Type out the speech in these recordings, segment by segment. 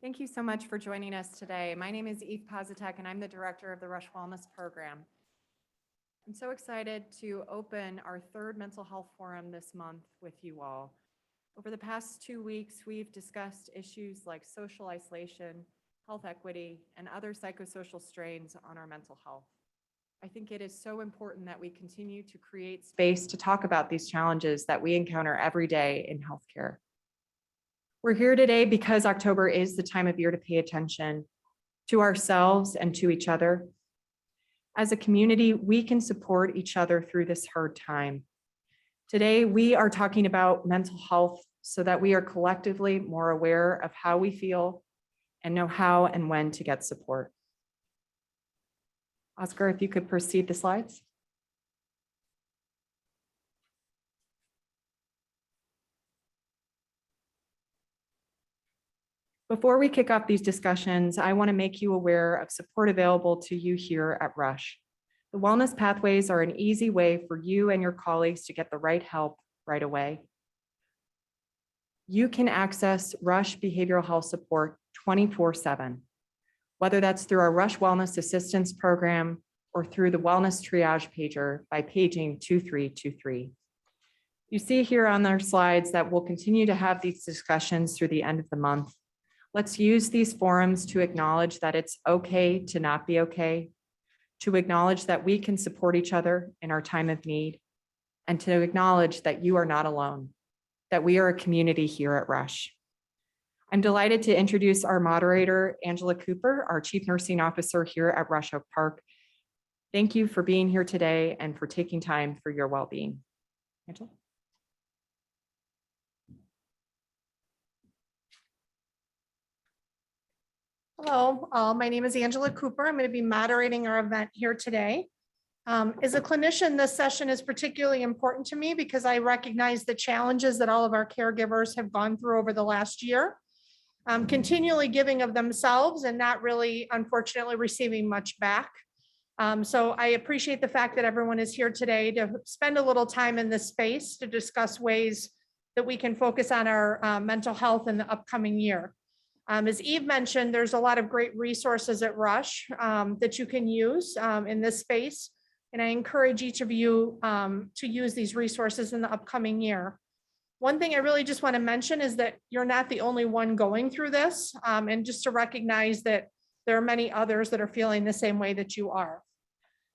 Thank you so much for joining us today. My name is Eve Pazitek, and I'm the director of the Rush Wellness Program. I'm so excited to open our third mental health forum this month with you all. Over the past 2 weeks, we've discussed issues like social isolation, health equity, and other psychosocial strains on our mental health. I think it is so important that we continue to create space to talk about these challenges that we encounter every day in healthcare. We're here today because October is the time of year to pay attention to ourselves and to each other. As a community, we can support each other through this hard time. Today, we are talking about mental health so that we are collectively more aware of how we feel and know how and when to get support. Oscar, if you could proceed the slides. Before we kick off these discussions, I want to make you aware of support available to you here at Rush. The wellness pathways are an easy way for you and your colleagues to get the right help right away. You can access Rush behavioral health support 24/7, whether that's through our Rush Wellness Assistance Program or through the Wellness Triage pager by paging 2323. You see here on our slides that we'll continue to have these discussions through the end of the month. Let's use these forums to acknowledge that it's okay to not be okay, to acknowledge that we can support each other in our time of need, and to acknowledge that you are not alone, that we are a community here at Rush. I'm delighted to introduce our moderator, Angela Cooper, our Chief Nursing Officer here at Rush Oak Park. Thank you for being here today and for taking time for your well-being. Angela? Hello, my name is Angela Cooper. I'm going to be moderating our event here today. As a clinician, this session is particularly important to me because I recognize the challenges that all of our caregivers have gone through over the last year, continually giving of themselves and not really, unfortunately, receiving much back. So I appreciate the fact that everyone is here today to spend a little time in this space to discuss ways that we can focus on our mental health in the upcoming year. As Eve mentioned, there's a lot of great resources at Rush that you can use in this space. And I encourage each of you to use these resources in the upcoming year. One thing I really just want to mention is that you're not the only one going through this, and just to recognize that there are many others that are feeling the same way that you are.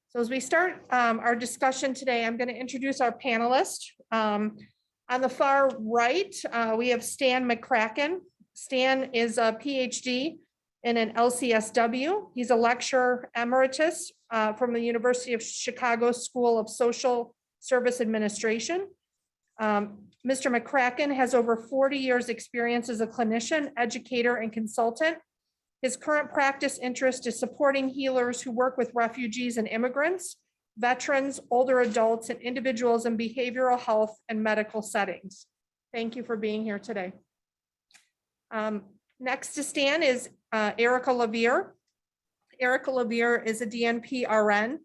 So as we start our discussion today, I'm going to introduce our panelists. On the far right, we have Stan McCracken. Stan is a PhD in an LCSW. He's a lecturer emeritus from the University of Chicago School of Social Service Administration. Mr. McCracken has over 40 years experience as a clinician, educator, and consultant. His current practice interest is supporting healers who work with refugees and immigrants, veterans, older adults, and individuals in behavioral health and medical settings. Thank you for being here today. Next to Stan is Erica LaVere. Erica LaVere is a DNP RN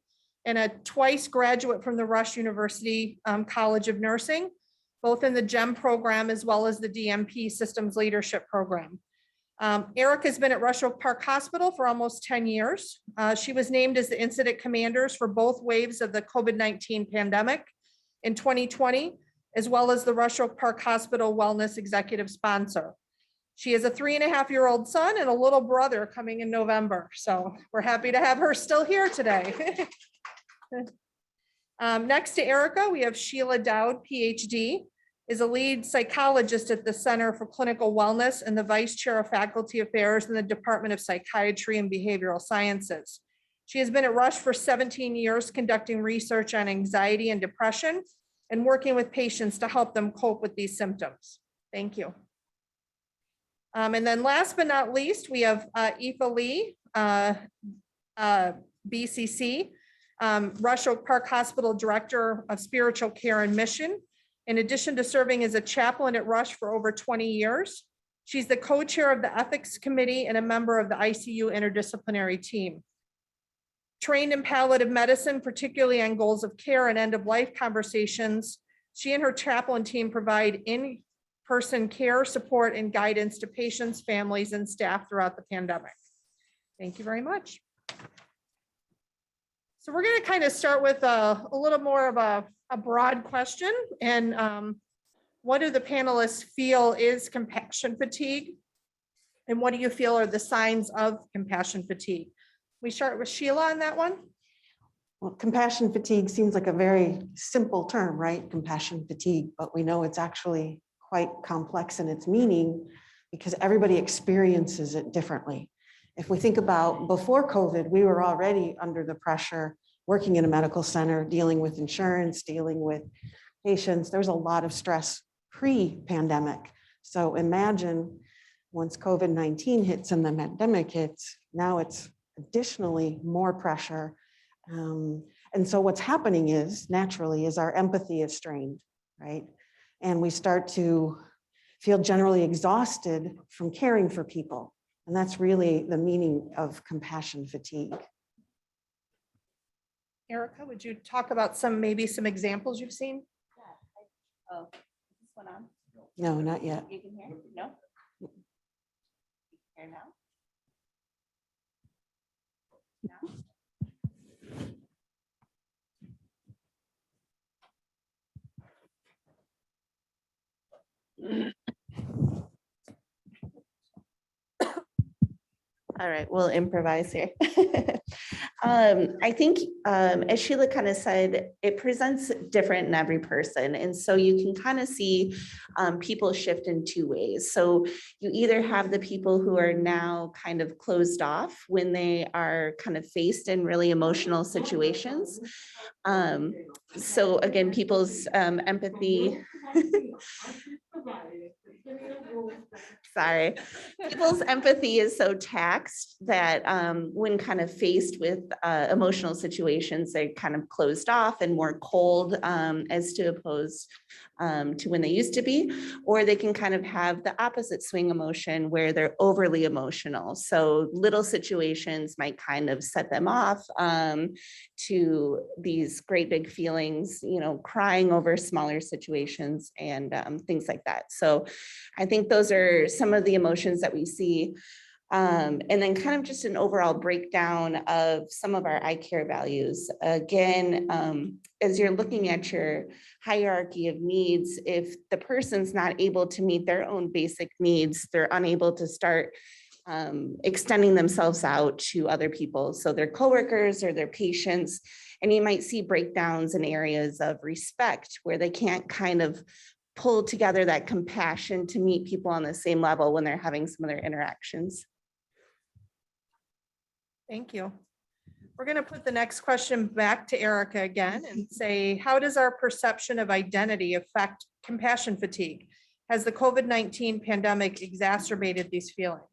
and a twice graduate from the Rush University College of Nursing, both in the GEM program as well as the DNP Systems Leadership Program. Erica has been at Rush Oak Park Hospital for almost 10 years. She was named as the incident commanders for both waves of the COVID-19 pandemic in 2020, as well as the Rush Oak Park Hospital Wellness Executive Sponsor. She has a 3.5-year-old son and a little brother coming in November. So we're happy to have her still here today. Next to Erica, we have Sheila Dowd, PhD, is a lead psychologist at the Center for Clinical Wellness and the Vice Chair of Faculty Affairs in the Department of Psychiatry and Behavioral Sciences. She has been at Rush for 17 years, conducting research on anxiety and depression and working with patients to help them cope with these symptoms. Thank you. And then last but not least, we have Aoife Lee, BCC, Rush Oak Park Hospital Director of Spiritual Care and Mission. In addition to serving as a chaplain at Rush for over 20 years, she's the co-chair of the Ethics Committee and a member of the ICU interdisciplinary team. Trained in palliative medicine, particularly on goals of care and end-of-life conversations, she and her chaplain team provide person care, support, and guidance to patients, families, and staff throughout the pandemic. Thank you very much. So we're going to kind of start with a little more of a broad question. And what do the panelists feel is compassion fatigue? And what do you feel are the signs of compassion fatigue? We start with Sheila on that one. Well, compassion fatigue seems like a very simple term, right? Compassion fatigue, but we know it's actually quite complex in its meaning because everybody experiences it differently. If we think about before COVID, we were already under the pressure, working in a medical center, dealing with insurance, dealing with patients. There was a lot of stress pre-pandemic. So imagine once COVID-19 hits and the pandemic hits, now it's additionally more pressure. And so what's happening is naturally is our empathy is strained, right? And we start to feel generally exhausted from caring for people. And that's really the meaning of compassion fatigue. Erica, would you talk about maybe some examples you've seen? Oh, is this one on? No, not yet. You can hear? No? Hear now? Now? All right, we'll improvise here. I think, as Sheila kind of said, it presents different in every person. And so you can kind of see people shift in two ways. So you either have the people who are now kind of closed off when they are kind of faced in really emotional situations. So again, people's empathy. Sorry, people's empathy is so taxed that when kind of faced with emotional situations, they're kind of closed off and more cold as to opposed to when they used to be, or they can kind of have the opposite swing emotion where they're overly emotional. So little situations might kind of set them off to these great big feelings, you know, crying over smaller situations and things like that. So I think those are some of the emotions that we see. And then kind of just an overall breakdown of some of our I-CARE values. Again, as you're looking at your hierarchy of needs, if the person's not able to meet their own basic needs, they're unable to start extending themselves out to other people. So their coworkers or their patients, and you might see breakdowns in areas of respect where they can't kind of pull together that compassion to meet people on the same level when they're having some of their interactions. Thank you. We're going to put the next question back to Erica again and say, how does our perception of identity affect compassion fatigue? Has the COVID-19 pandemic exacerbated these feelings?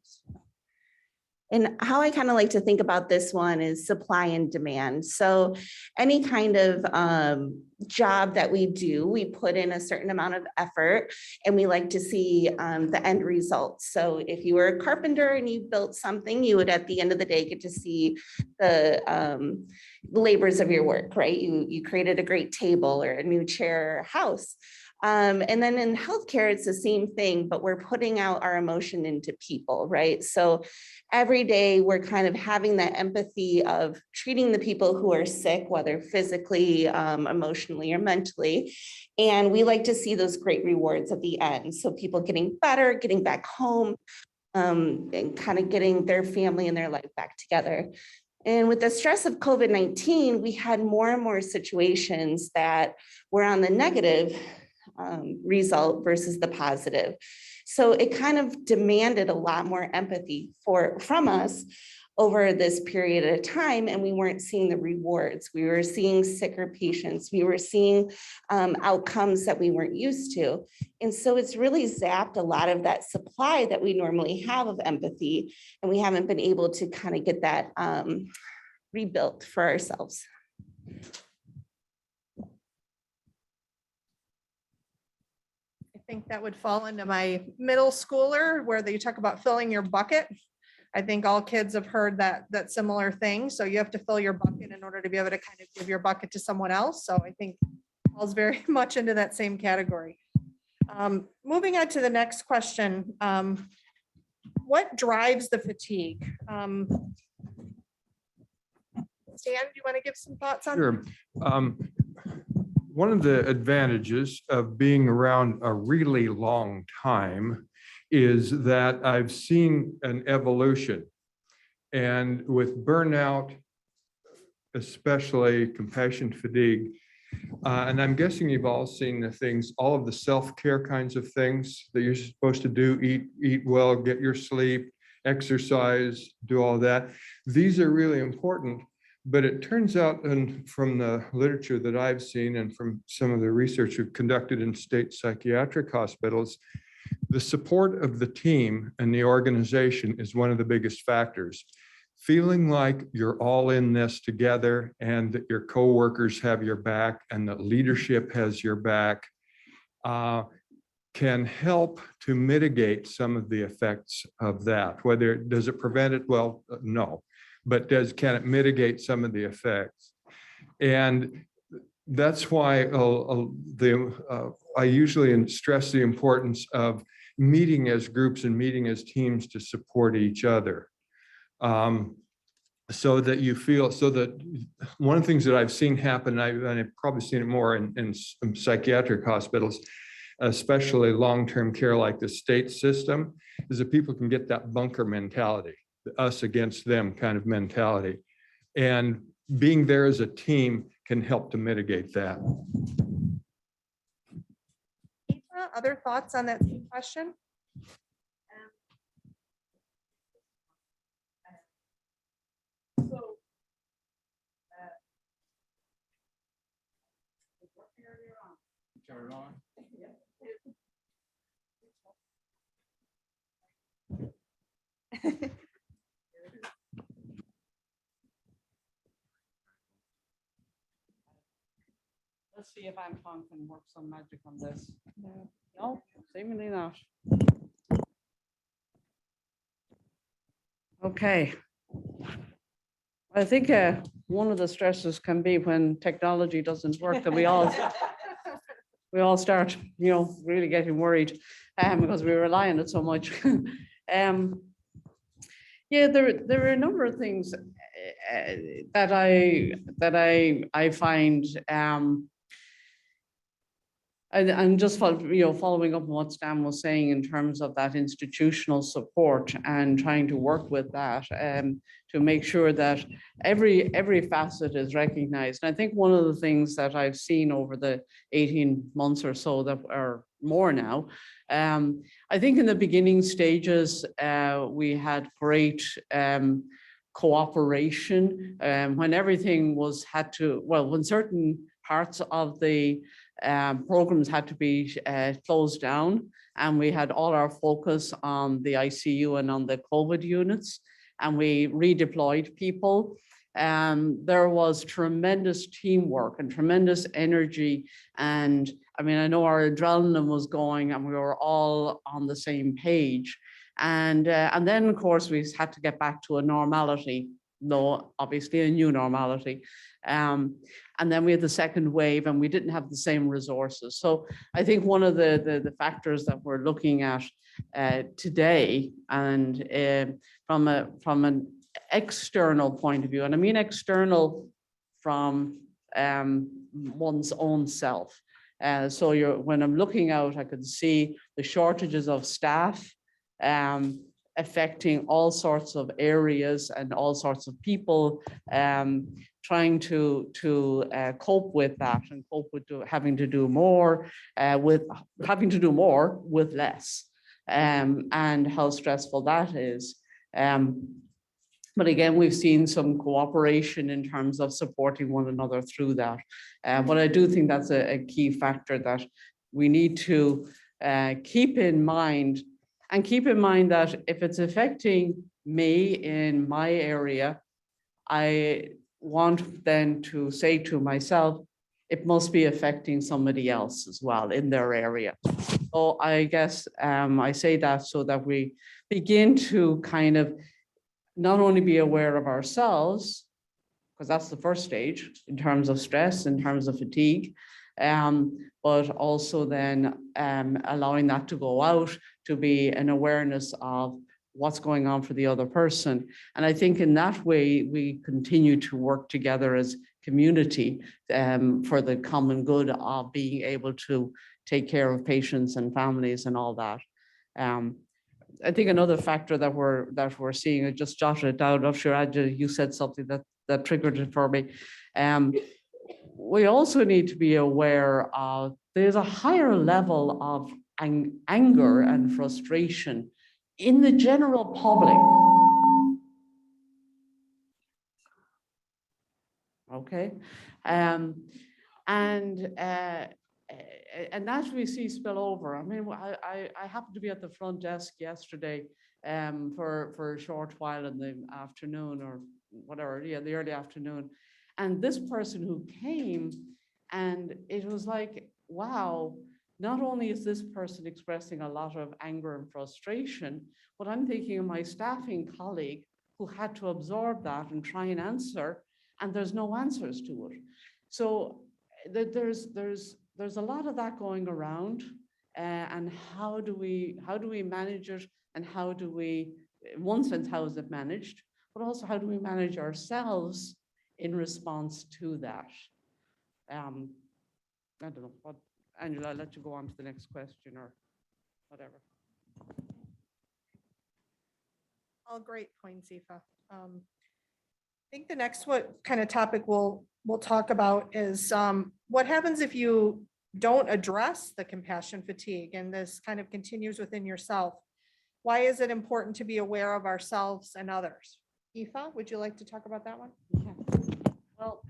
And how I kind of like to think about this one is supply and demand. So any kind of job that we do, we put in a certain amount of effort and we like to see the end result. So if you were a carpenter and you built something, you would at the end of the day get to see the labors of your work, right? You created a great table or a new chair or house. And then in healthcare, it's the same thing, but we're putting out our emotion into people, right? So every day we're kind of having that empathy of treating the people who are sick, whether physically, emotionally, or mentally. And we like to see those great rewards at the end. So people getting better, getting back home, and kind of getting their family and their life back together. And with the stress of COVID-19, we had more and more situations that were on the negative result versus the positive. So it kind of demanded a lot more empathy from us over this period of time, and we weren't seeing the rewards. We were seeing sicker patients. We were seeing outcomes that we weren't used to. And so it's really zapped a lot of that supply that we normally have of empathy, and we haven't been able to kind of get that rebuilt for ourselves. I think that would fall into my middle schooler where they talk about filling your bucket. I think all kids have heard that similar thing. So you have to fill your bucket in order to be able to kind of give your bucket to someone else. So I think falls very much into that same category. Moving on to the next question. What drives the fatigue? Stan, do you want to give some thoughts on? Sure. One of the advantages of being around a really long time is that I've seen an evolution. And with burnout, especially compassion fatigue, and I'm guessing you've all seen the things, all of the self-care kinds of things that you're supposed to do, eat well, get your sleep, exercise, do all that. These are really important. But it turns out, and from the literature that I've seen and from some of the research we've conducted in state psychiatric hospitals, the support of the team and the organization is one of the biggest factors. Feeling like you're all in this together and that your coworkers have your back and that leadership has your back can help to mitigate some of the effects of that. Does it prevent it? Well, no. But can it mitigate some of the effects? And that's why I usually stress the importance of meeting as groups and meeting as teams to support each other. So that you feel, so that one of the things that I've seen happen, and I've probably seen it more in some psychiatric hospitals, especially long-term care like the state system, is that people can get that bunker mentality, us against them kind of mentality. And being there as a team can help to mitigate that. Eva, other thoughts on that same question? Let's see if Anton can work some magic on this. No, seemingly not. Okay. I think one of the stresses can be when technology doesn't work, that we all start, really getting worried because we rely on it so much. Yeah, there are a number of things that I find. And just following up on what Stan was saying in terms of that institutional support and trying to work with that to make sure that every facet is recognized. And I think one of the things that I've seen over the 18 months or so that are more now, I think in the beginning stages, we had great cooperation when everything when certain parts of the programs had to be closed down, and we had all our focus on the ICU and on the COVID units, and we redeployed people. There was tremendous teamwork and tremendous energy. And I mean, I know our adrenaline was going and we were all on the same page. And then of course we had to get back to a normality, though obviously a new normality. And then we had the second wave and we didn't have the same resources. So I think one of the factors that we're looking at today, and from an external point of view, and I mean external from one's own self. So when I'm looking out, I could see the shortages of staff affecting all sorts of areas and all sorts of people, trying to cope with that and cope with having to do more with less, and how stressful that is. But again, we've seen some cooperation in terms of supporting one another through that. But I do think that's a key factor that we need to keep in mind, and keep in mind that if it's affecting me in my area, I want then to say to myself, it must be affecting somebody else as well in their area. So I guess I say that so that we begin to kind of not only be aware of ourselves, because that's the first stage in terms of stress, in terms of fatigue, but also then allowing that to go out to be an awareness of what's going on for the other person. And I think in that way, we continue to work together as community for the common good of being able to take care of patients and families and all that. I think another factor that we're seeing, I just jotted it down. I'm sure Angela, you said something that triggered it for me. We also need to be aware of there's a higher level of anger and frustration in the general public. Okay, and that we see spill over. I mean, I happened to be at the front desk yesterday for a short while in the afternoon or whatever, yeah, the early afternoon. And this person who came, and it was like, wow, not only is this person expressing a lot of anger and frustration, but I'm thinking of my staffing colleague who had to absorb that and try and answer, and there's no answers to it. So there's a lot of that going around, and how do we manage it, and how do we, in one sense, how is it managed, but also how do we manage ourselves in response to that? I don't know what, Angela, I'll let you go on to the next question or whatever. All great points, Aoife. I think the next kind of topic we'll talk about is what happens if you don't address the compassion fatigue and this kind of continues within yourself. Why is it important to be aware of ourselves and others? Aoife, would you like to talk about that one? Yeah. Well,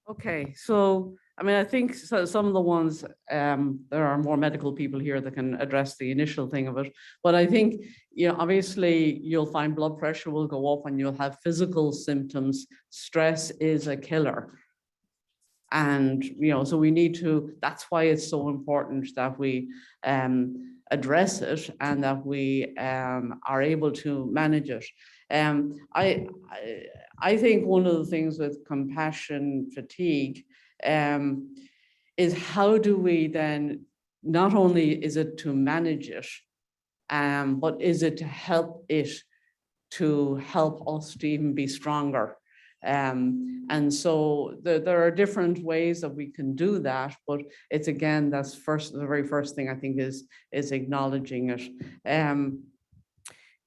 okay, so I mean, I think some of the ones, there are more medical people here that can address the initial thing of it. But I think, you know, obviously you'll find blood pressure will go up and you'll have physical symptoms. Stress is a killer. And, you know, so we need to, that's why it's so important that we address it and that we are able to manage it. I think one of the things with compassion fatigue is how do we then, not only is it to manage it, but is it to help us to even be stronger? And so there are different ways that we can do that, but it's again, that's the very first thing I think is acknowledging it.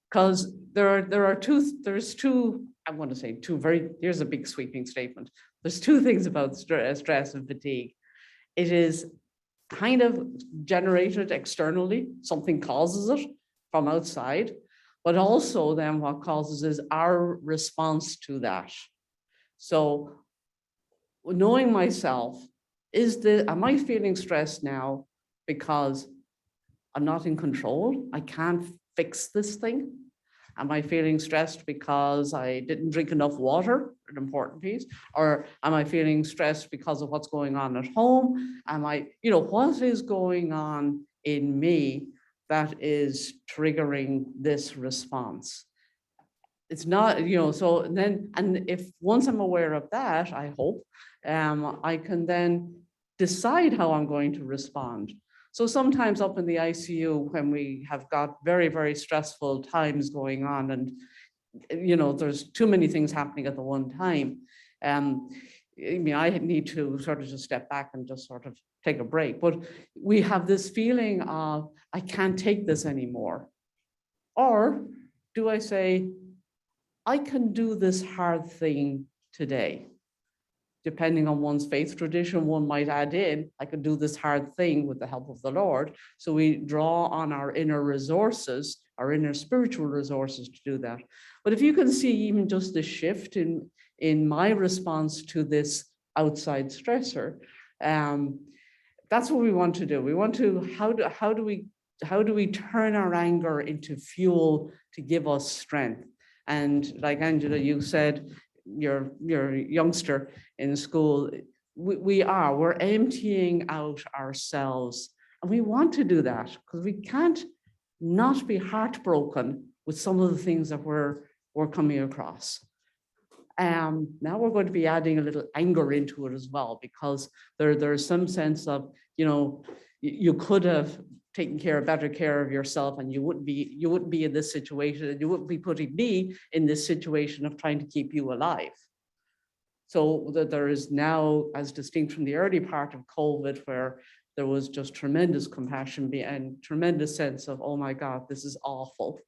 Because there's two, I want to say here's a big sweeping statement. There's two things about stress and fatigue. It is kind of generated externally, something causes it from outside, but also then what causes is our response to that. So knowing myself, am I feeling stressed now because I'm not in control? I can't fix this thing. Am I feeling stressed because I didn't drink enough water, an important piece? Or am I feeling stressed because of what's going on at home? What is going on in me that is triggering this response? It's not, so then, and if once I'm aware of that, I hope, I can then decide how I'm going to respond. So sometimes up in the ICU, when we have got very, very stressful times going on and, there's too many things happening at the one time. I need to sort of just step back and just sort of take a break. But we have this feeling of, I can't take this anymore. Or do I say, I can do this hard thing today? Depending on one's faith tradition, one might add in, I can do this hard thing with the help of the Lord. So we draw on our inner resources, our inner spiritual resources to do that. But if you can see even just the shift in my response to this outside stressor, that's what we want to do. We want to, how do we turn our anger into fuel to give us strength? And like Angela, you said, your youngster in school, we're emptying out ourselves. And we want to do that because we can't not be heartbroken with some of the things that we're coming across. Now we're going to be adding a little anger into it as well, because there's some sense of, you could have taken better care of yourself, and you wouldn't be in this situation, and you wouldn't be putting me in this situation of trying to keep you alive. So that there is now, as distinct from the early part of COVID, where there was just tremendous compassion and tremendous sense of, oh my God, this is awful.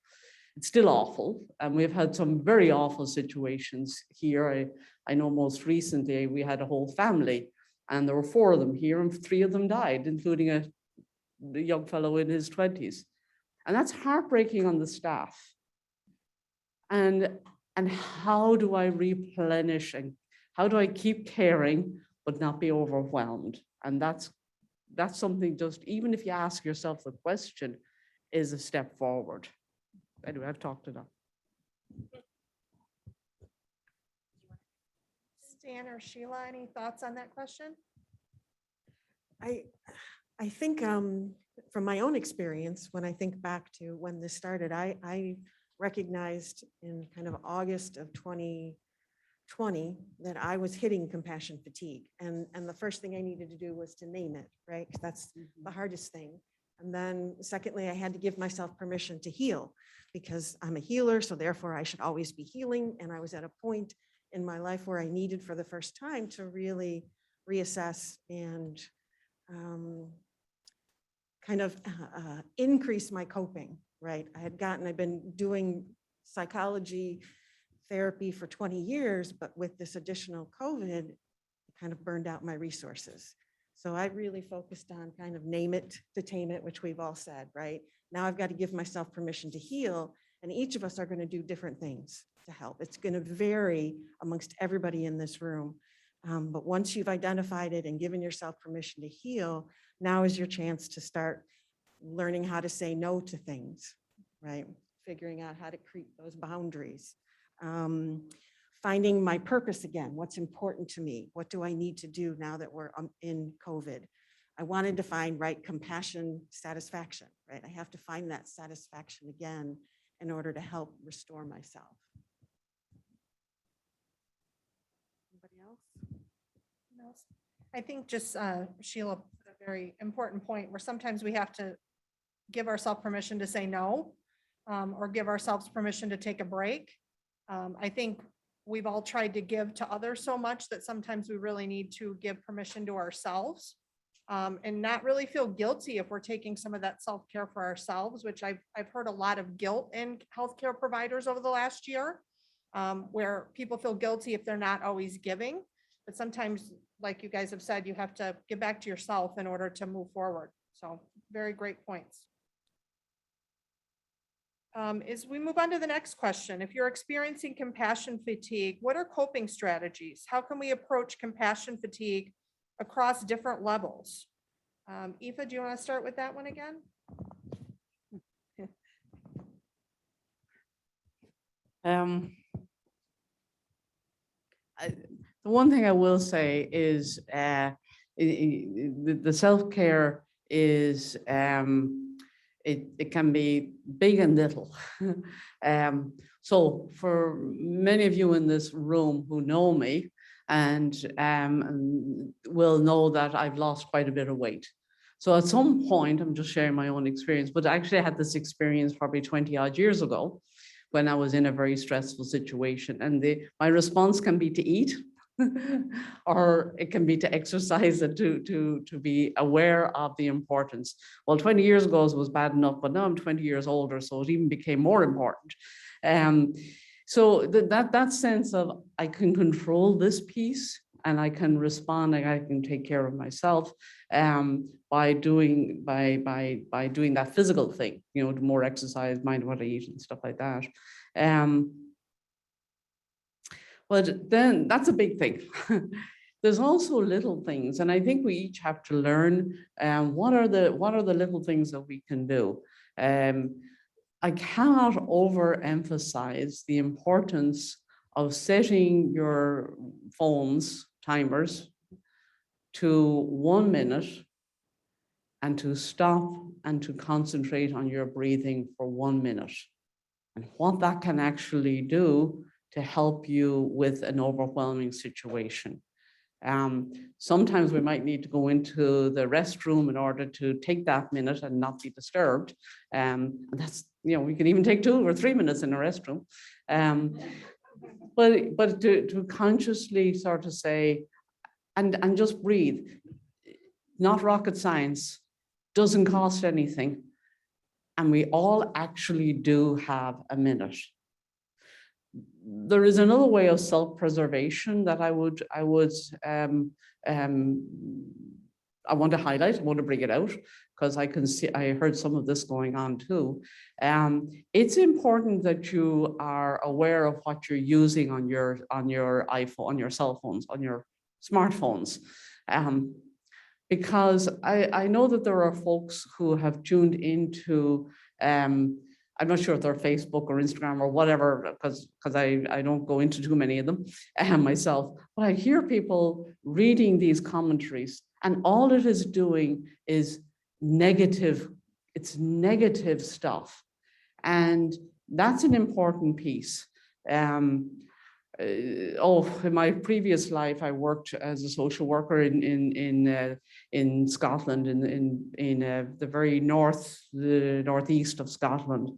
It's still awful. And we've had some very awful situations here. I know most recently we had a whole family, and there were 4 of them here, and 3 of them died, including a young fellow in his 20s. And that's heartbreaking on the staff. And how do I replenish, and how do I keep caring but not be overwhelmed? And that's something, just even if you ask yourself the question, is a step forward. Anyway, I've talked enough. Stan or Sheila, any thoughts on that question? I think from my own experience, when I think back to when this started, I recognized in kind of August of 2020 that I was hitting compassion fatigue. And the first thing I needed to do was to name it, right? 'Cause that's the hardest thing. And then secondly, I had to give myself permission to heal, because I'm a healer, so therefore I should always be healing. And I was at a point in my life where I needed for the first time to really reassess and kind of increase my coping, right? I'd been doing psychology therapy for 20 years, but with this additional COVID, it kind of burned out my resources. So I really focused on kind of name it to tame it, which we've all said, right? Now I've got to give myself permission to heal, and each of us are going to do different things to help. It's going to vary amongst everybody in this room. But once you've identified it and given yourself permission to heal, now is your chance to start learning how to say no to things, right? Figuring out how to create those boundaries. Finding my purpose again. What's important to me? What do I need to do now that we're in COVID? I wanted to find, right, compassion, satisfaction, right? I have to find that satisfaction again in order to help restore myself. Anybody else? I think just Sheila put a very important point where sometimes we have to give ourselves permission to say no, or give ourselves permission to take a break. I think we've all tried to give to others so much that sometimes we really need to give permission to ourselves, and not really feel guilty if we're taking some of that self-care for ourselves, which I've heard a lot of guilt in healthcare providers over the last year, where people feel guilty if they're not always giving. But sometimes, like you guys have said, you have to give back to yourself in order to move forward. So very great points. As we move on to the next question, if you're experiencing compassion fatigue, what are coping strategies? How can we approach compassion fatigue across different levels? Aoife, do you want to start with that one again? The one thing I will say is the self-care is, it can be big and little. So for many of you in this room who know me and will know that I've lost quite a bit of weight. So at some point, I'm just sharing my own experience, but actually I had this experience probably 20 odd years ago when I was in a very stressful situation. And my response can be to eat, or it can be to exercise and to be aware of the importance. Well, 20 years ago it was bad enough, but now I'm 20 years older, so it even became more important. So that sense of I can control this piece and I can respond and I can take care of myself by doing that physical thing, more exercise, mind what I eat and stuff like that. But then that's a big thing. There's also little things, and I think we each have to learn what are the little things that we can do. I cannot overemphasize the importance of setting your phones timers to 1 minute and to stop and to concentrate on your breathing for 1 minute. And what that can actually do to help you with an overwhelming situation. Sometimes we might need to go into the restroom in order to take that minute and not be disturbed. And that's, we can even take 2 or 3 minutes in a restroom. But to consciously sort of say, and just breathe, not rocket science, doesn't cost anything. And we all actually do have a minute. There is another way of self-preservation that I want to highlight. I want to bring it out because I heard some of this going on too. It's important that you are aware of what you're using on your iPhone, on your cell phones, on your smartphones. Because I know that there are folks who have tuned into, I'm not sure if they're Facebook or Instagram or whatever, because I don't go into too many of them myself, but I hear people reading these commentaries and all it is doing is negative, it's negative stuff. And that's an important piece. In my previous life, I worked as a social worker in Scotland, in the very northeast of Scotland,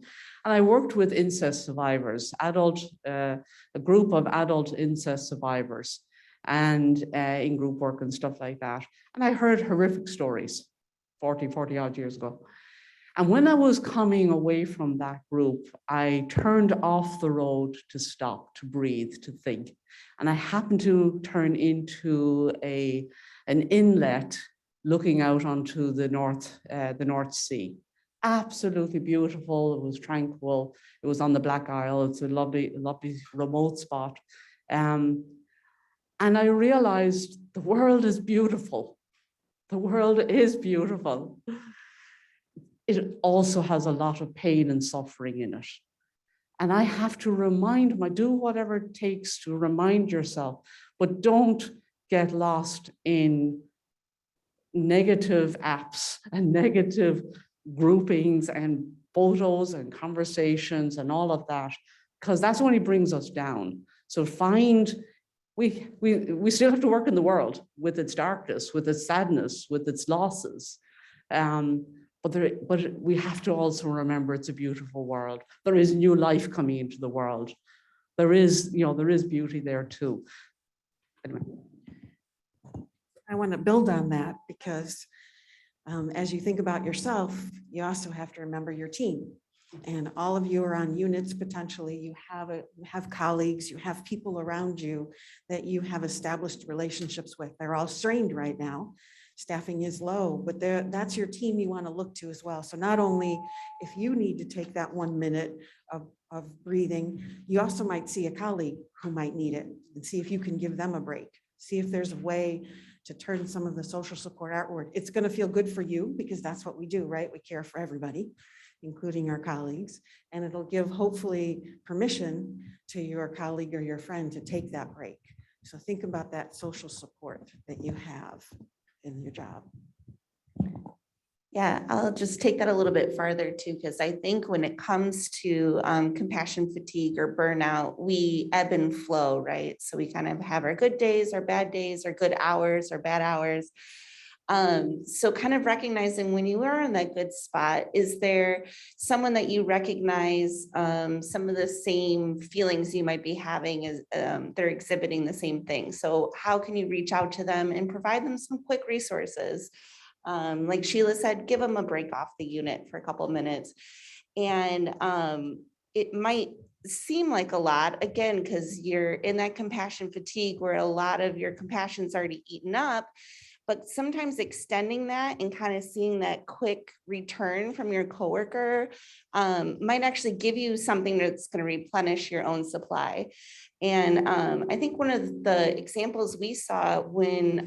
and I worked with incest survivors, a group of adult incest survivors, and in group work and stuff like that. And I heard horrific stories 40 odd years ago. And when I was coming away from that group, I turned off the road to stop, to breathe, to think. And I happened to turn into an inlet looking out onto the North Sea. Absolutely beautiful. It was tranquil. It was on the Black Isle. It's a lovely remote spot. And I realized the world is beautiful. The world is beautiful. It also has a lot of pain and suffering in it. And I have to do whatever it takes to remind yourself, but don't get lost in negative apps and negative groupings and photos and conversations and all of that, because that's only brings us down. So we still have to work in the world with its darkness, with its sadness, with its losses. But we have to also remember it's a beautiful world. There is new life coming into the world. There is beauty there too. Anyway. I want to build on that because as you think about yourself, you also have to remember your team. And all of you are on units potentially. You have colleagues, you have people around you that you have established relationships with. They're all strained right now. Staffing is low, but that's your team you want to look to as well. So not only if you need to take that 1 minute of breathing, you also might see a colleague who might need it and see if you can give them a break. See if there's a way to turn some of the social support outward. It's going to feel good for you because that's what we do, right? We care for everybody, including our colleagues, and it'll give hopefully permission to your colleague or your friend to take that break. So think about that social support that you have in your job. Yeah, I'll just take that a little bit farther too, because I think when it comes to compassion fatigue or burnout, we ebb and flow, right? So we kind of have our good days, our bad days, our good hours, our bad hours. So kind of recognizing when you are in that good spot, is there someone that you recognize some of the same feelings you might be having as they're exhibiting the same thing? So how can you reach out to them and provide them some quick resources? Like Sheila said, give them a break off the unit for a couple of minutes. And it might seem like a lot, again, because you're in that compassion fatigue where a lot of your compassion's already eaten up. But sometimes extending that and kind of seeing that quick return from your coworker might actually give you something that's going to replenish your own supply. And I think one of the examples we saw when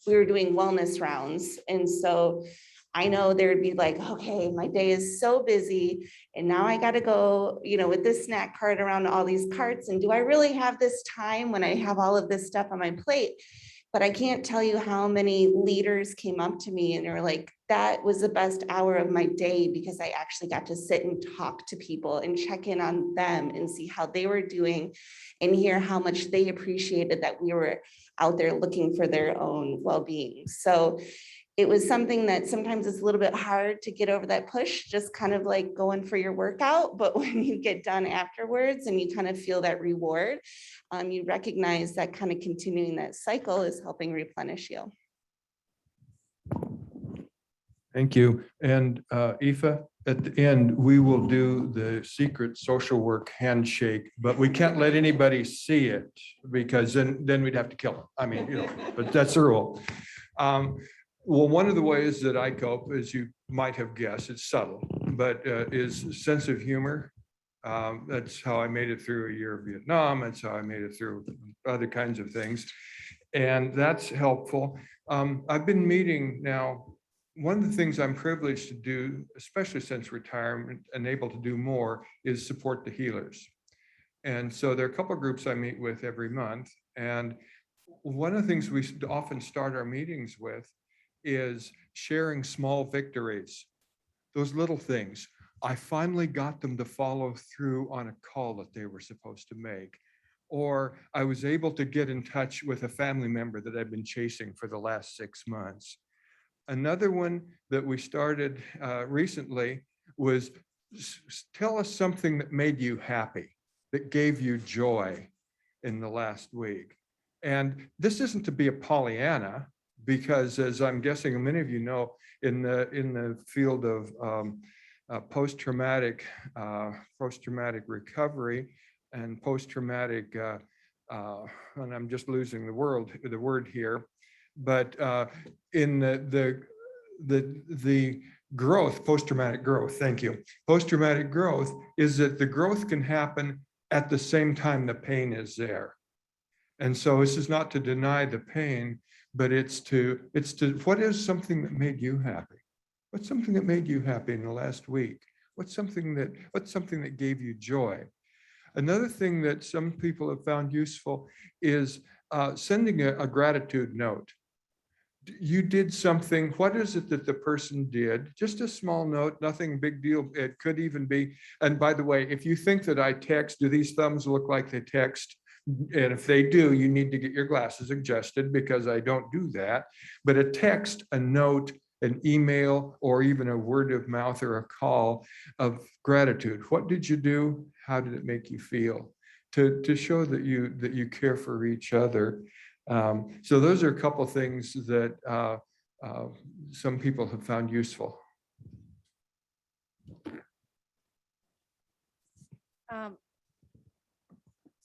we were doing wellness rounds, and so I know there'd be like, okay, my day is so busy and now I got to go, with this snack cart around all these carts. And do I really have this time when I have all of this stuff on my plate? But I can't tell you how many leaders came up to me and they were like, that was the best hour of my day because I actually got to sit and talk to people and check in on them and see how they were doing and hear how much they appreciated that we were out there looking for their own well-being. So it was something that sometimes it's a little bit hard to get over that push, just kind of like going for your workout. But when you get done afterwards and you kind of feel that reward, you recognize that kind of continuing that cycle is helping replenish you. Thank you. And Aoife, at the end, we will do the secret social work handshake, but we can't let anybody see it because then we'd have to kill them. I mean, but that's the rule. Well, one of the ways that I cope, as you might have guessed, it's subtle, but is sense of humor. That's how I made it through a year of Vietnam. That's how I made it through other kinds of things. And that's helpful. I've been meeting now. One of the things I'm privileged to do, especially since retirement and able to do more, is support the healers. And so there are a couple of groups I meet with every month. And one of the things we often start our meetings with is sharing small victories, those little things. I finally got them to follow through on a call that they were supposed to make. Or I was able to get in touch with a family member that I've been chasing for the last 6 months. Another one that we started recently was tell us something that made you happy, that gave you joy in the last week. And this isn't to be a Pollyanna, because as I'm guessing many of you know, in the field of post-traumatic recovery and post-traumatic, and I'm just losing the word here, but in the growth, post-traumatic growth, thank you. Post-traumatic growth is that the growth can happen at the same time the pain is there. And so this is not to deny the pain, but it's to what is something that made you happy? What's something that made you happy in the last week? What's something that gave you joy? Another thing that some people have found useful is sending a gratitude note. You did something, what is it that the person did? Just a small note, nothing big deal. It could even be, and by the way, if you think that I text, do these thumbs look like they text? And if they do, you need to get your glasses adjusted because I don't do that. But a text, a note, an email, or even a word of mouth or a call of gratitude. What did you do? How did it make you feel? To show that you care for each other. So those are a couple of things that some people have found useful.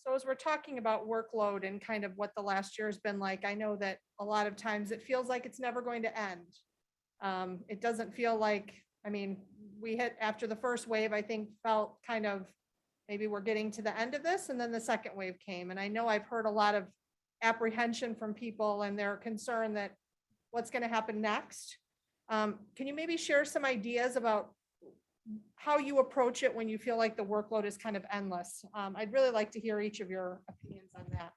So as we're talking about workload and kind of what the last year has been like, I know that a lot of times it feels like it's never going to end. It doesn't feel like, I mean, we hit after the first wave, I think felt kind of, maybe we're getting to the end of this, and then the second wave came. And I know I've heard a lot of apprehension from people and their concern that what's going to happen next. Can you maybe share some ideas about how you approach it when you feel like the workload is kind of endless? I'd really like to hear each of your opinions on that.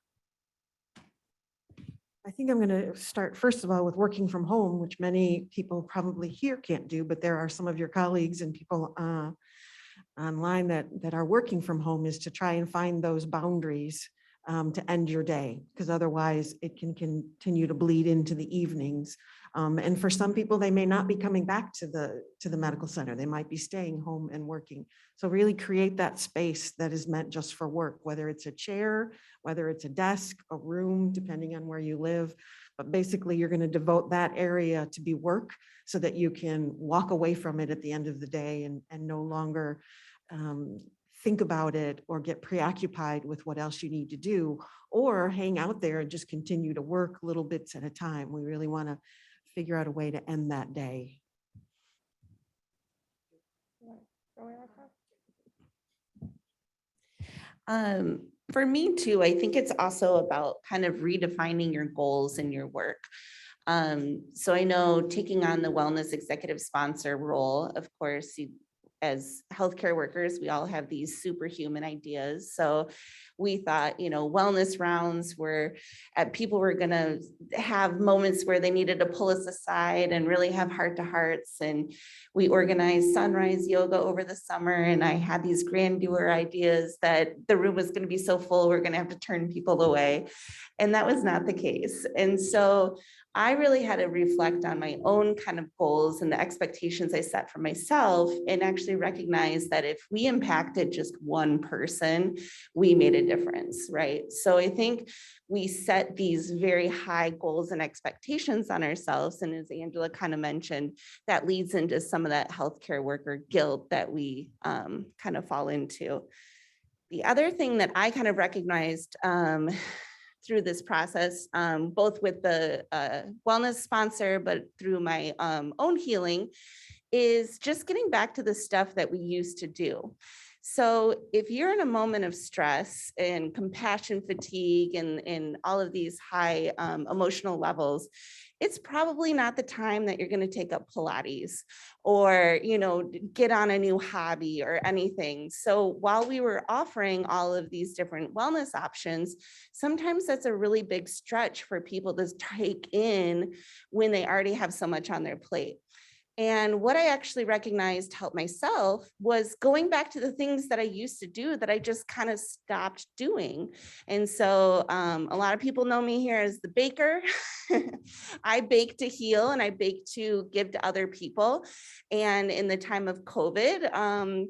I think I'm going to start first of all with working from home, which many people probably here can't do, but there are some of your colleagues and people online that are working from home, is to try and find those boundaries to end your day, because otherwise it can continue to bleed into the evenings. And for some people, they may not be coming back to the medical center. They might be staying home and working. So really create that space that is meant just for work, whether it's a chair, whether it's a desk, a room, depending on where you live. But basically, you're going to devote that area to be work so that you can walk away from it at the end of the day and no longer think about it or get preoccupied with what else you need to do, or hang out there and just continue to work little bits at a time. We really want to figure out a way to end that day. For me too, I think it's also about kind of redefining your goals in your work. So I know taking on the wellness executive sponsor role, of course, as healthcare workers, we all have these superhuman ideas. So we thought, wellness rounds were, people were gonna have moments where they needed to pull us aside and really have heart to hearts. And we organized sunrise yoga over the summer. And I had these grandeur ideas that the room was gonna be so full, we're gonna have to turn people away. And that was not the case. And so I really had to reflect on my own kind of goals and the expectations I set for myself, and actually recognize that if we impacted just one person, we made a difference, right? So I think we set these very high goals and expectations on ourselves. And as Angela kind of mentioned, that leads into some of that healthcare worker guilt that we kind of fall into. The other thing that I kind of recognized through this process, both with the wellness sponsor, but through my own healing, is just getting back to the stuff that we used to do. So if you're in a moment of stress and compassion fatigue and all of these high emotional levels, it's probably not the time that you're going to take up Pilates or, get on a new hobby or anything. So while we were offering all of these different wellness options, sometimes that's a really big stretch for people to take in when they already have so much on their plate. And what I actually recognized helped myself was going back to the things that I used to do that I just kind of stopped doing. And so a lot of people know me here as the baker. I bake to heal and I bake to give to other people. And in the time of COVID,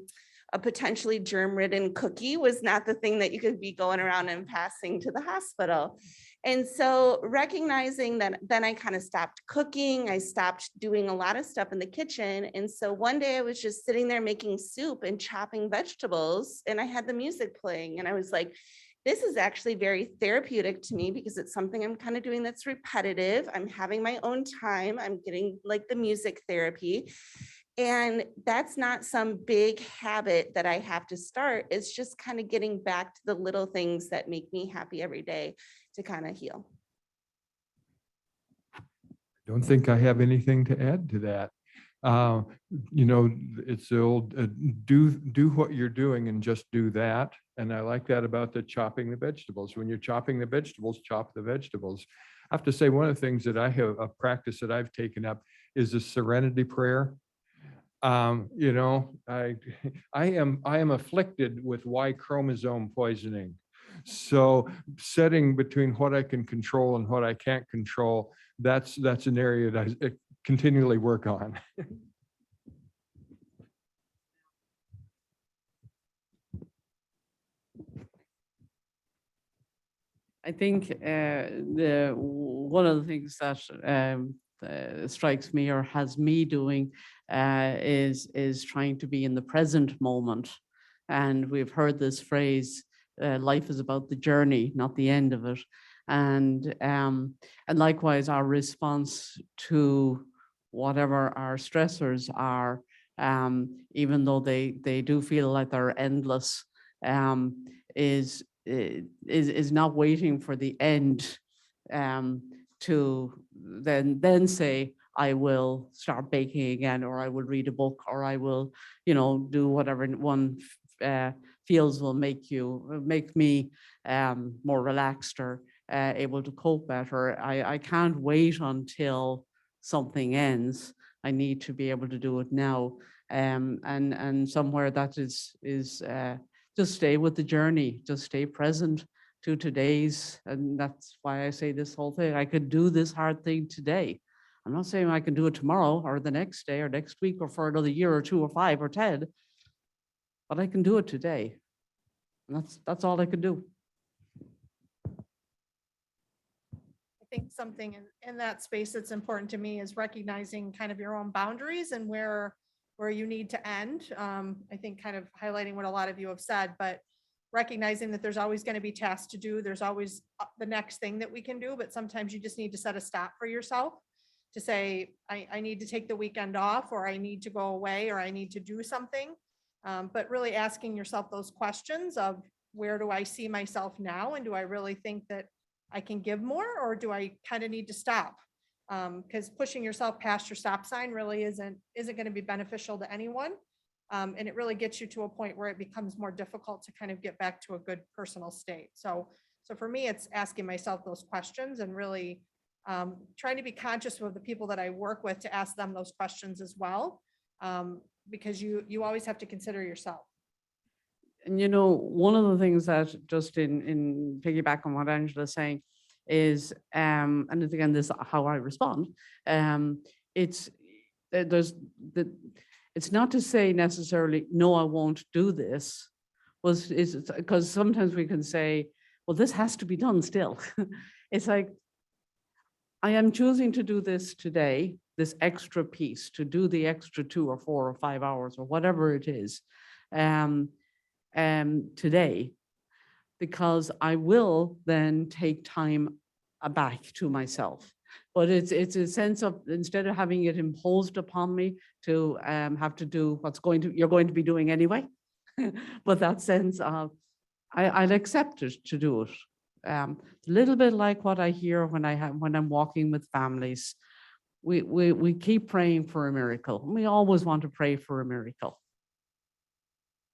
a potentially germ-ridden cookie was not the thing that you could be going around and passing to the hospital. And so recognizing that, then I kind of stopped cooking. I stopped doing a lot of stuff in the kitchen. And so one day I was just sitting there making soup and chopping vegetables, and I had the music playing. And I was like, this is actually very therapeutic to me because it's something I'm kind of doing that's repetitive. I'm having my own time. I'm getting like the music therapy. And that's not some big habit that I have to start. It's just kind of getting back to the little things that make me happy every day to kind of heal. Don't think I have anything to add to that. It's the old do what you're doing and just do that. And I like that about the chopping the vegetables. When you're chopping the vegetables, chop the vegetables. I have to say, one of the things that I have, a practice that I've taken up is the serenity prayer. I am afflicted with Y chromosome poisoning. So setting between what I can control and what I can't control, that's an area that I continually work on. I think one of the things that strikes me or has me doing is trying to be in the present moment. And we've heard this phrase, life is about the journey, not the end of it. And likewise, our response to whatever our stressors are, even though they do feel like they're endless, is not waiting for the end to then say, I will start baking again, or I will read a book, or I will, do whatever one feels will make me more relaxed or able to cope better. I can't wait until something ends. I need to be able to do it now. And somewhere that is just stay with the journey, just stay present to today's, and that's why I say this whole thing. I could do this hard thing today. I'm not saying I can do it tomorrow or the next day or next week or for another year or 2 or 5 or 10, but I can do it today. And that's all I can do. I think something in that space that's important to me is recognizing kind of your own boundaries and where you need to end. I think kind of highlighting what a lot of you have said, but recognizing that there's always going to be tasks to do. There's always the next thing that we can do, but sometimes you just need to set a stop for yourself to say, I need to take the weekend off, or I need to go away, or I need to do something. But really asking yourself those questions of, where do I see myself now? And do I really think that I can give more, or do I kind of need to stop? Because pushing yourself past your stop sign really isn't going to be beneficial to anyone. And it really gets you to a point where it becomes more difficult to kind of get back to a good personal state. So for me, it's asking myself those questions and really trying to be conscious of the people that I work with to ask them those questions as well. Because you always have to consider yourself. And one of the things that just in piggyback on what Angela's saying is, and again, this is how I respond. It's it's not to say necessarily, no, I won't do this. Is because sometimes we can say, well, this has to be done still. It's like, I am choosing to do this today, this extra piece, to do the extra 2 or 4 or 5 hours or whatever it is, today, because I will then take time back to myself. But it's a sense of, instead of having it imposed upon me to have to do you're going to be doing anyway, but that sense of, I'll accept it to do it. A little bit like what I hear when I'm walking with families. We keep praying for a miracle. We always want to pray for a miracle.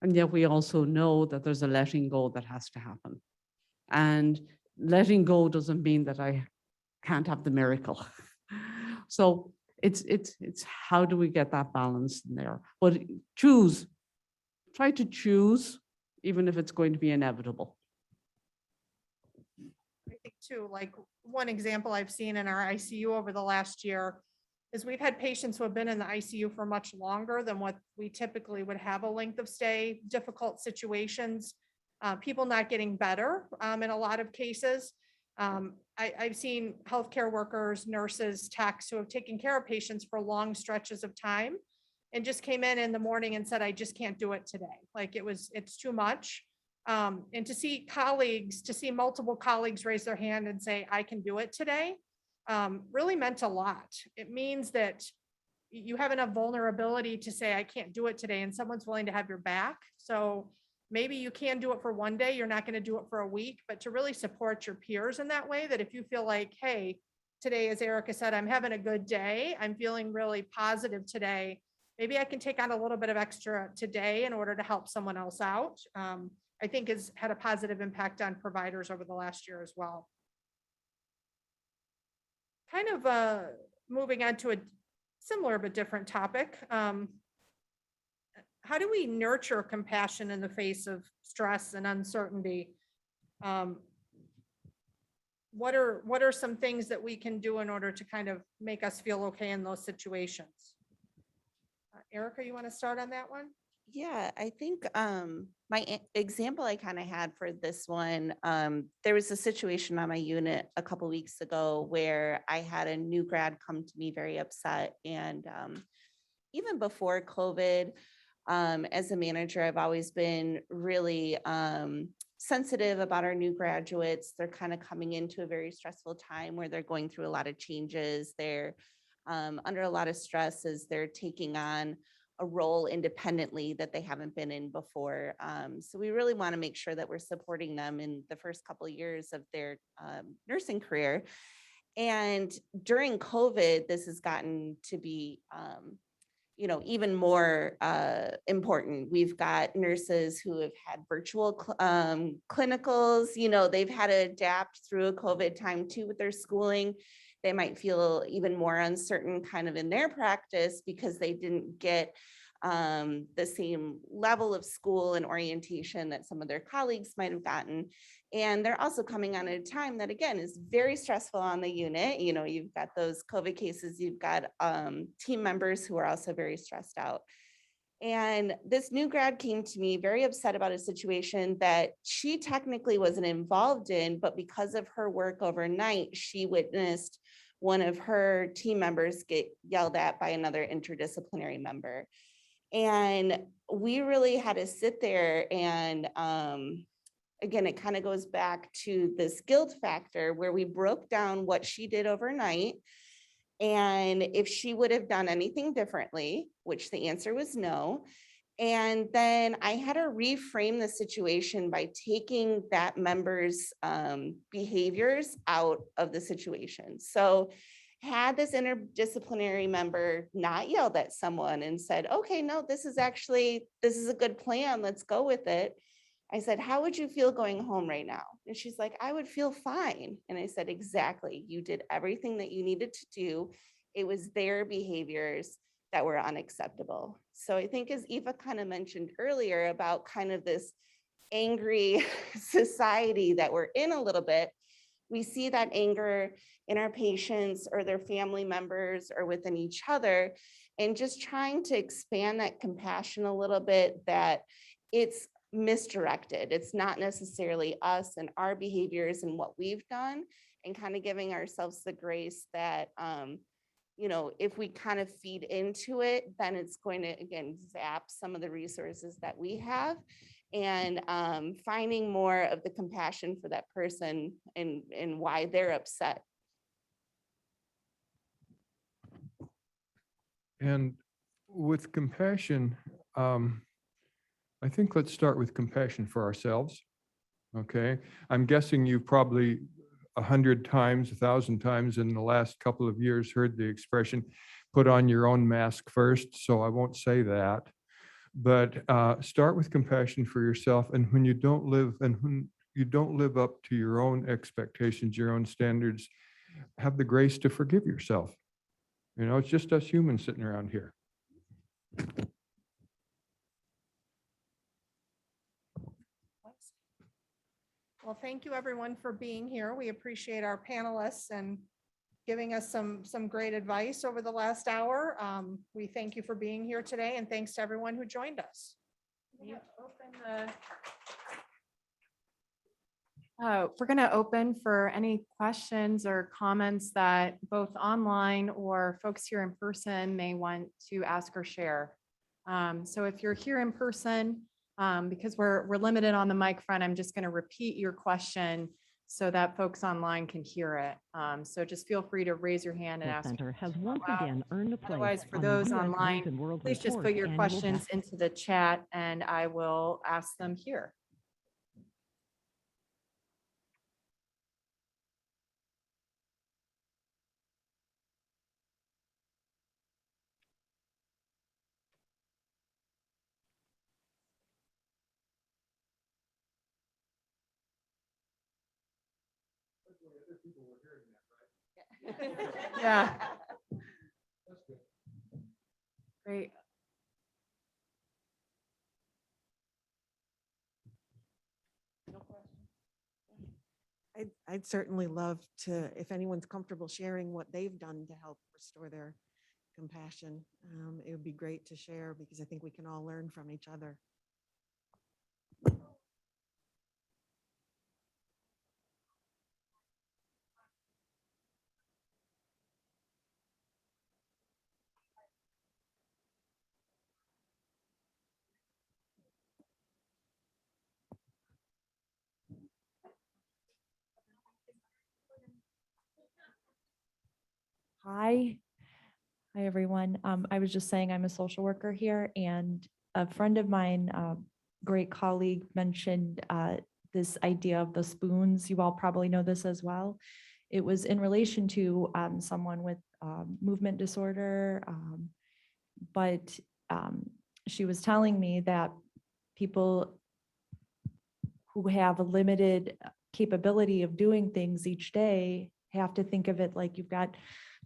And yet we also know that there's a letting go that has to happen. And letting go doesn't mean that I can't have the miracle. So it's how do we get that balance in there? But try to choose, even if it's going to be inevitable. I think too, like one example I've seen in our ICU over the last year is we've had patients who have been in the ICU for much longer than what we typically would have a length of stay, difficult situations, people not getting better in a lot of cases. I've seen healthcare workers, nurses, techs who have taken care of patients for long stretches of time and just came in the morning and said, I just can't do it today. Like it's too much. And to see multiple colleagues raise their hand and say, I can do it today, really meant a lot. It means that you have enough vulnerability to say, I can't do it today, and someone's willing to have your back. So maybe you can do it for one day, you're not going to do it for a week, but to really support your peers in that way, that if you feel like, hey, today, as Erica said, I'm having a good day, I'm feeling really positive today, maybe I can take on a little bit of extra today in order to help someone else out. I think has had a positive impact on providers over the last year as well. Kind of moving on to a similar but different topic. How do we nurture compassion in the face of stress and uncertainty? What are some things that we can do in order to kind of make us feel okay in those situations? Erica, you want to start on that one? Yeah, I think my example I kind of had for this one, there was a situation on my unit a couple weeks ago where I had a new grad come to me very upset. And even before COVID, as a manager, I've always been really sensitive about our new graduates. They're kind of coming into a very stressful time where they're going through a lot of changes. They're under a lot of stress as they're taking on a role independently that they haven't been in before. So we really want to make sure that we're supporting them in the first couple of years of their nursing career. And during COVID, this has gotten to be, even more important. We've got nurses who have had virtual clinicals, they've had to adapt through a COVID time too with their schooling. They might feel even more uncertain kind of in their practice because they didn't get the same level of school and orientation that some of their colleagues might have gotten. And they're also coming on at a time that, again, is very stressful on the unit. You've got those COVID cases, you've got team members who are also very stressed out. And this new grad came to me very upset about a situation that she technically wasn't involved in, but because of her work overnight, she witnessed one of her team members get yelled at by another interdisciplinary member. And we really had to sit there and, again, it kind of goes back to this guilt factor where we broke down what she did overnight. And if she would have done anything differently, which the answer was no. And then I had to reframe the situation by taking that member's behaviors out of the situation. So had this interdisciplinary member not yelled at someone and said, okay, no, this is a good plan, let's go with it. I said, how would you feel going home right now? And she's like, I would feel fine. And I said, exactly. You did everything that you needed to do. It was their behaviors that were unacceptable. So I think as Eva kind of mentioned earlier about kind of this angry society that we're in a little bit, we see that anger in our patients or their family members or within each other, and just trying to expand that compassion a little bit, that it's misdirected. It's not necessarily us and our behaviors and what we've done, and kind of giving ourselves the grace that, if we kind of feed into it, then it's going to, again, zap some of the resources that we have, and finding more of the compassion for that person and why they're upset. And with compassion, I think let's start with compassion for ourselves. Okay, I'm guessing you probably 100 times, 1,000 times in the last couple of years heard the expression, put on your own mask first, so I won't say that. But start with compassion for yourself, and when you don't live up to your own expectations, your own standards, have the grace to forgive yourself. It's just us humans sitting around here. Well, thank you everyone for being here. We appreciate our panelists and giving us some great advice over the last hour. We thank you for being here today, and thanks to everyone who joined us. We're going to open for any questions or comments that both online or folks here in person may want to ask or share. So if you're here in person, because we're limited on the mic front, I'm just going to repeat your question so that folks online can hear it. So just feel free to raise your hand and ask. Center has once aloud. again earned a place Otherwise, for on the those US online, News and World please just Report put your annual questions into the chat and I will ask them here. Yeah. Great. I'd certainly love to, if anyone's comfortable sharing what they've done to help restore their compassion. It would be great to share because I think we can all learn from each other. Hi. Hi, everyone. I was just saying I'm a social worker here, and a friend of mine, great colleague, mentioned this idea of the spoons. You all probably know this as well. It was in relation to someone with movement disorder, but she was telling me that people who have a limited capability of doing things each day have to think of it like you've got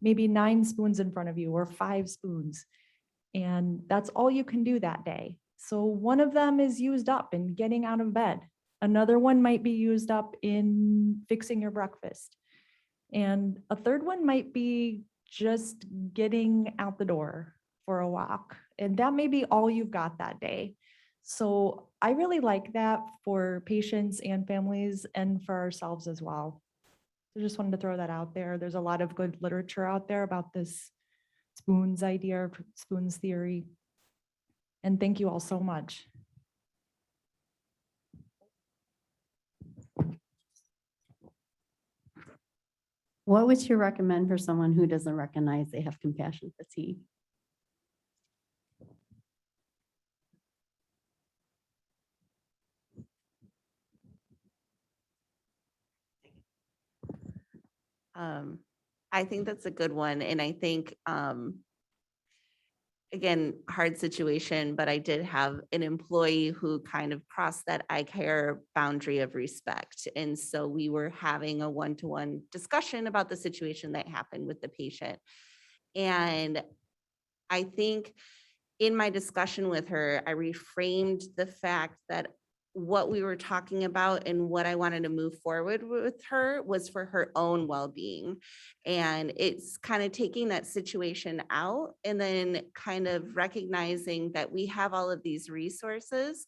maybe 9 spoons in front of you or 5 spoons. And that's all you can do that day. So one of them is used up in getting out of bed. Another one might be used up in fixing your breakfast. And a third one might be just getting out the door for a walk. And that may be all you've got that day. So I really like that for patients and families and for ourselves as well. So just wanted to throw that out there. There's a lot of good literature out there about this spoons idea, spoons theory. And thank you all so much. What would you recommend for someone who doesn't recognize they have compassion fatigue? I think that's a good one. And I think, again, hard situation, but I did have an employee who kind of crossed that I care boundary of respect. And so we were having a one-to-one discussion about the situation that happened with the patient. And I think in my discussion with her, I reframed the fact that what we were talking about and what I wanted to move forward with her was for her own well-being. And it's kind of taking that situation out and then kind of recognizing that we have all of these resources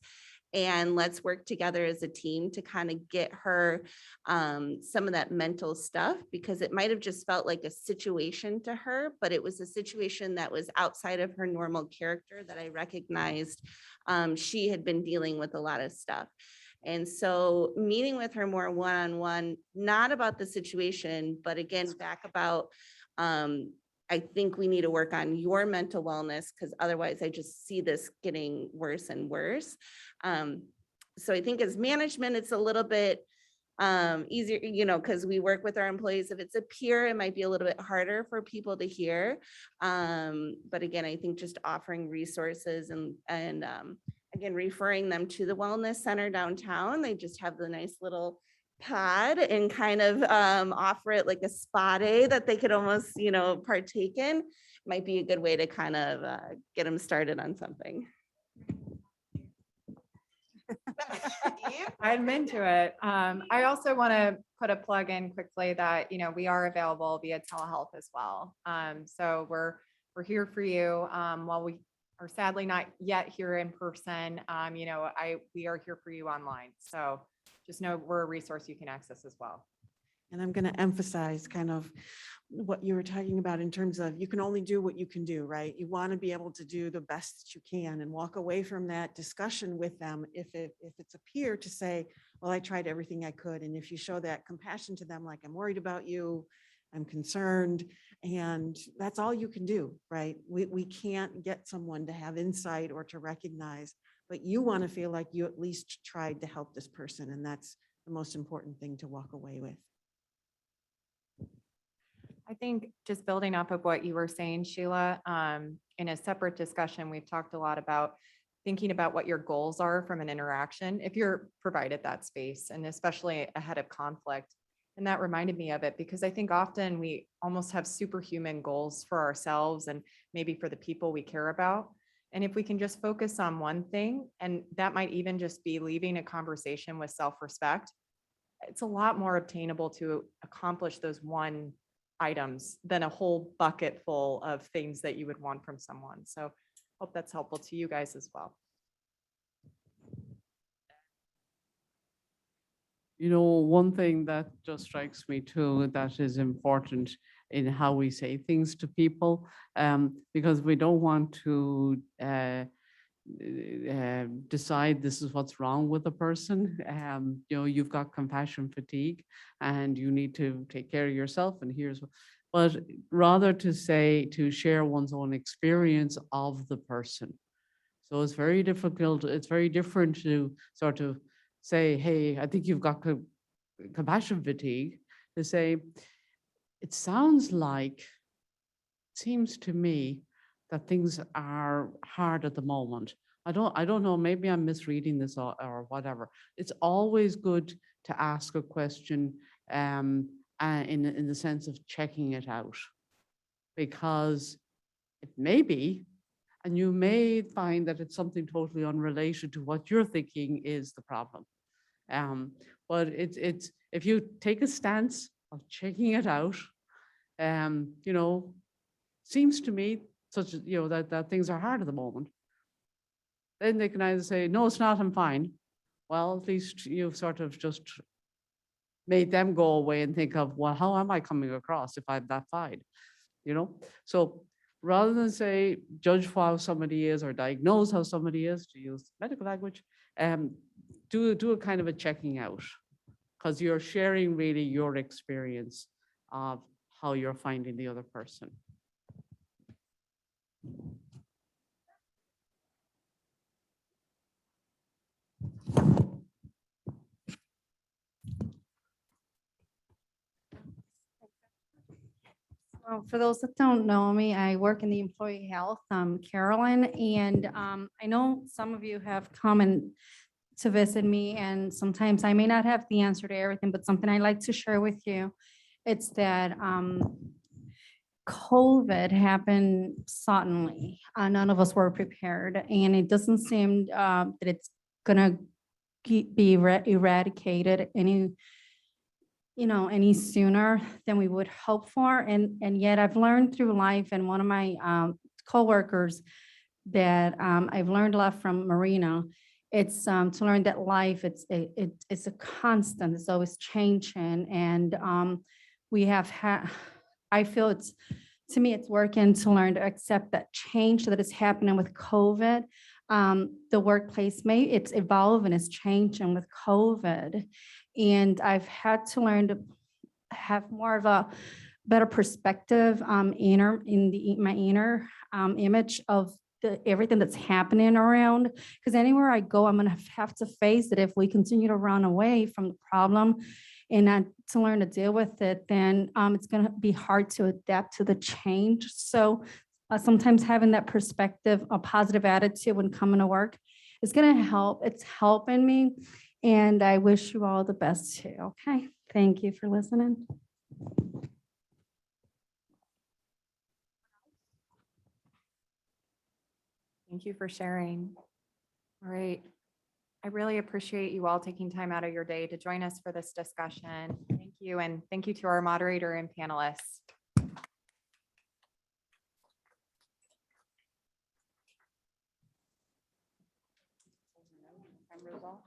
and let's work together as a team to kind of get her some of that mental stuff, because it might have just felt like a situation to her, but it was a situation that was outside of her normal character that I recognized she had been dealing with a lot of stuff. And so meeting with her more one-on-one, not about the situation, but again, back about, I think we need to work on your mental wellness, because otherwise I just see this getting worse and worse. So I think as management, it's a little bit easier, because we work with our employees. If it's a peer, it might be a little bit harder for people to hear. But again, I think just offering resources and again, referring them to the wellness center downtown. They just have the nice little pod and kind of offer it like a spa day that they could almost, partake in. Might be a good way to kind of get them started on something. I'm into it. I also want to put a plug in quickly that, we are available via telehealth as well. So we're here for you. While we are sadly not yet here in person, we are here for you online. So just know we're a resource you can access as well. And I'm going to emphasize kind of what you were talking about in terms of you can only do what you can do, right? You want to be able to do the best that you can and walk away from that discussion with them. If it's a peer, to say, well, I tried everything I could. And if you show that compassion to them, like, I'm worried about you, I'm concerned, and that's all you can do, right? We can't get someone to have insight or to recognize, but you want to feel like you at least tried to help this person. And that's the most important thing to walk away with. I think just building off of what you were saying, Sheila, in a separate discussion, we've talked a lot about thinking about what your goals are from an interaction, if you're provided that space, and especially ahead of conflict. And that reminded me of it because I think often we almost have superhuman goals for ourselves and maybe for the people we care about. And if we can just focus on one thing, and that might even just be leaving a conversation with self-respect, it's a lot more obtainable to accomplish those one items than a whole bucket full of things that you would want from someone. So hope that's helpful to you guys as well. One thing that just strikes me too, that is important in how we say things to people, because we don't want to decide this is what's wrong with the person. You've got compassion fatigue and you need to take care of yourself, and but rather to share one's own experience of the person. So it's very difficult. It's very different to sort of say, hey, I think you've got compassion fatigue, to say, it seems to me that things are hard at the moment. I don't know, maybe I'm misreading this or whatever. It's always good to ask a question in the sense of checking it out, because it may be, and you may find that it's something totally unrelated to what you're thinking is the problem. But it's if you take a stance of checking it out, seems to me such as, that things are hard at the moment. Then they can either say, no, it's not, I'm fine. Well, at least you've sort of just made them go away and think of, well, how am I coming across if I'm that fine? So rather than say, judge how somebody is or diagnose how somebody is, to use medical language, do a kind of a checking out, because you're sharing really your experience of how you're finding the other person. For those that don't know me, I work in the employee health. I'm Carolyn, and I know some of you have come and to visit me, and sometimes I may not have the answer to everything, but something I like to share with you. It's that COVID happened suddenly. None of us were prepared, and it doesn't seem that it's gonna be eradicated any sooner than we would hope for. And yet I've learned through life, and one of my coworkers that I've learned a lot from Marina. It's to learn that life, it's a constant, it's always changing. And we have had, I feel to me, it's working to learn to accept that change that is happening with COVID. The workplace it's evolving, it's changing with COVID. And I've had to learn to have more of a better perspective my inner image of everything that's happening around. Because anywhere I go, I'm gonna have to face it. If we continue to run away from the problem and not to learn to deal with it, then it's gonna be hard to adapt to the change. So sometimes having that perspective, a positive attitude when coming to work is gonna help. It's helping me. And I wish you all the best too. Okay, thank you for listening. Thank you for sharing. All right. I really appreciate you all taking time out of your day to join us for this discussion. Thank you. And thank you to our moderator and panelists. Result.